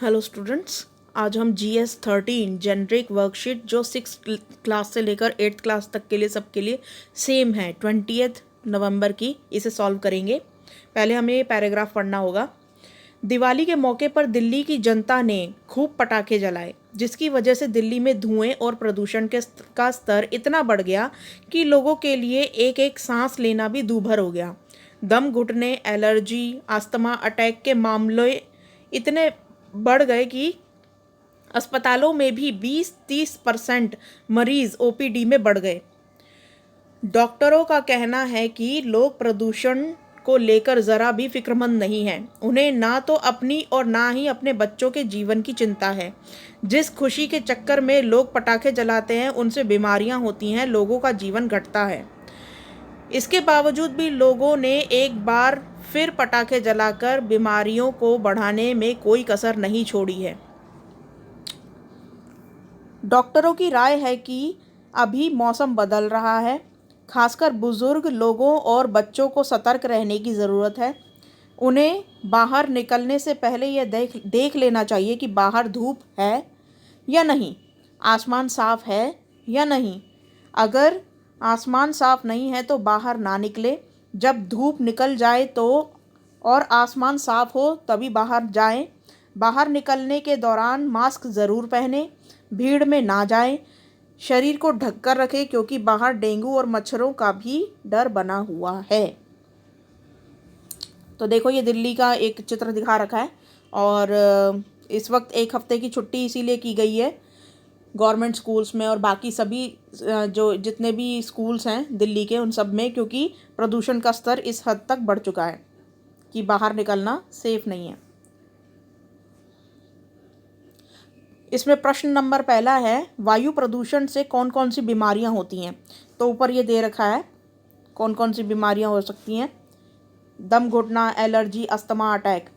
Hello students, आज हम GS 13 generic worksheet जो 6 क्लास से लेकर 8th क्लास तक के लिए सबके लिए सेम है 20 नवंबर की, इसे सॉल्व करेंगे। पहले हमें ये पैराग्राफ पढ़ना होगा। दिवाली के मौके पर दिल्ली की जनता ने खूब पटाखे जलाए, जिसकी वजह से दिल्ली में धुएं और प्रदूषण का स्तर इतना बढ़ गया कि लोगों के लिए एक एक सांस लेना भी दूभर हो गया। दम घुटने, एलर्जी, अस्थमा, अटैक के मामले इतने बढ़ गए कि अस्पतालों में भी 20-30% मरीज OPD में बढ़ गए। डॉक्टरों का कहना है कि लोग प्रदूषण को लेकर ज़रा भी फिक्रमंद नहीं हैं। उन्हें ना तो अपनी और ना ही अपने बच्चों के जीवन की चिंता है। जिस खुशी के चक्कर में लोग पटाखे जलाते हैं, उनसे बीमारियां होती हैं, लोगों का जीवन घटता है। इसके बावजूद भी लोगों ने एक बार फिर पटाखे जलाकर बीमारियों को बढ़ाने में कोई कसर नहीं छोड़ी है। डॉक्टरों की राय है कि अभी मौसम बदल रहा है, खासकर बुजुर्ग लोगों और बच्चों को सतर्क रहने की ज़रूरत है। उन्हें बाहर निकलने से पहले यह देख लेना चाहिए कि बाहर धूप है या नहीं, आसमान साफ है या नहीं। अगर आसमान साफ नहीं है तो बाहर ना निकले। जब धूप निकल जाए तो और आसमान साफ हो तभी बाहर जाएं। बाहर निकलने के दौरान मास्क ज़रूर पहनें। भीड़ में ना जाएं। शरीर को ढककर रखें, क्योंकि बाहर डेंगू और मच्छरों का भी डर बना हुआ है। तो देखो, ये दिल्ली का एक चित्र दिखा रखा है और इस वक्त एक हफ्ते की छुट्टी इसीलिए की गई है गवर्नमेंट स्कूल्स में और बाकी सभी जो जितने भी स्कूल्स हैं दिल्ली के, उन सब में, क्योंकि प्रदूषण का स्तर इस हद तक बढ़ चुका है कि बाहर निकलना सेफ नहीं है। इसमें प्रश्न नंबर पहला है, वायु प्रदूषण से कौन कौन सी बीमारियां होती हैं। तो ऊपर ये दे रखा है कौन कौन सी बीमारियां हो सकती हैं। दम घुटना, एलर्जी, अस्थमा, अटैक,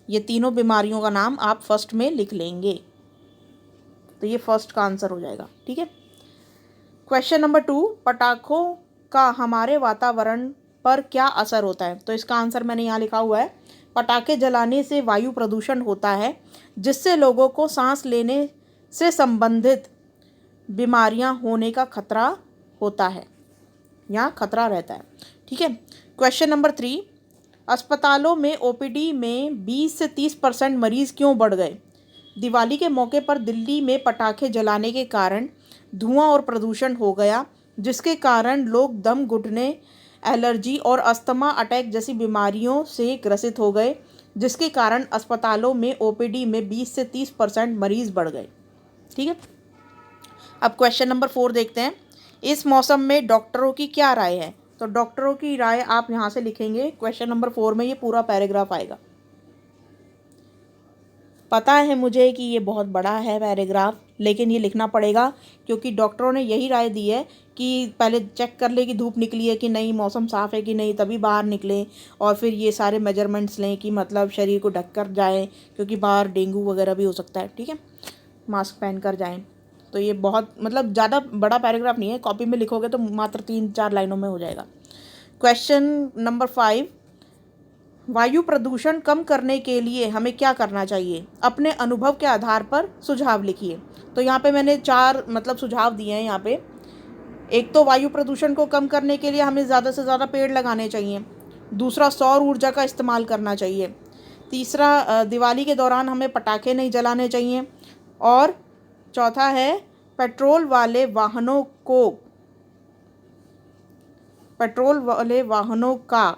ये तीनों बीमारियों का नाम आप फर्स्ट में लिख लेंगे। तो ये फर्स्ट का आंसर हो जाएगा। ठीक है। क्वेश्चन नंबर 2, पटाखों का हमारे वातावरण पर क्या असर होता है। तो इसका आंसर मैंने यहाँ लिखा हुआ है, पटाखे जलाने से वायु प्रदूषण होता है, जिससे लोगों को सांस लेने से संबंधित बीमारियां होने का खतरा होता है, यहाँ खतरा रहता है। ठीक है। क्वेश्चन नंबर 3, अस्पतालों में OPD में 20 से 30% मरीज क्यों बढ़ गए। दिवाली के मौके पर दिल्ली में पटाखे जलाने के कारण धुआं और प्रदूषण हो गया, जिसके कारण लोग दम घुटने, एलर्जी और अस्थमा, अटैक जैसी बीमारियों से ग्रसित हो गए, जिसके कारण अस्पतालों में OPD में 20 से 30% मरीज बढ़ गए। ठीक है। अब क्वेश्चन नंबर 4 देखते हैं, इस मौसम में डॉक्टरों की क्या राय है। तो डॉक्टरों की राय आप यहाँ से लिखेंगे। क्वेश्चन नंबर 4 में ये पूरा पैराग्राफ आएगा। पता है मुझे कि ये बहुत बड़ा है पैराग्राफ, लेकिन ये लिखना पड़ेगा क्योंकि डॉक्टरों ने यही राय दी है कि पहले चेक कर ले कि धूप निकली है कि नहीं, मौसम साफ़ है कि नहीं, तभी बाहर निकलें और फिर ये सारे मेजरमेंट्स लें कि मतलब शरीर को ढक कर जाएँ, क्योंकि बाहर डेंगू वगैरह भी हो सकता है। ठीक है। मास्क पहन कर जाएँ। तो ये बहुत मतलब ज़्यादा बड़ा पैराग्राफ नहीं है, कॉपी में लिखोगे तो मात्र 3-4 लाइनों में हो जाएगा। क्वेश्चन नंबर 5, वायु प्रदूषण कम करने के लिए हमें क्या करना चाहिए। अपने अनुभव के आधार पर सुझाव लिखिए। तो यहाँ पे मैंने 4 मतलब सुझाव दिए हैं यहाँ पे। एक तो वायु प्रदूषण को कम करने के लिए हमें ज़्यादा से ज़्यादा पेड़ लगाने चाहिए। दूसरा, सौर ऊर्जा का इस्तेमाल करना चाहिए। तीसरा, दिवाली के दौरान हमें पटाखे नहीं जलाने चाहिए। और चौथा है, पेट्रोल वाले वाहनों का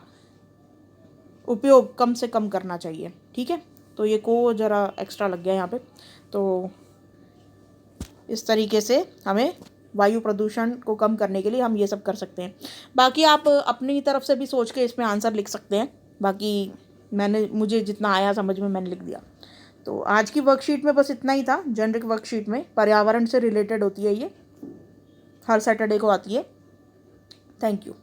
उपयोग कम से कम करना चाहिए। ठीक है। तो ये को ज़रा एक्स्ट्रा लग गया यहाँ पे। तो इस तरीके से हमें वायु प्रदूषण को कम करने के लिए हम ये सब कर सकते हैं। बाकी आप अपनी तरफ से भी सोच के इसमें आंसर लिख सकते हैं। बाकी मुझे जितना आया समझ में मैंने लिख दिया। तो आज की वर्कशीट में बस इतना ही था। जेनरिक वर्कशीट में पर्यावरण से रिलेटेड होती है, ये हर सैटरडे को आती है। Thank you.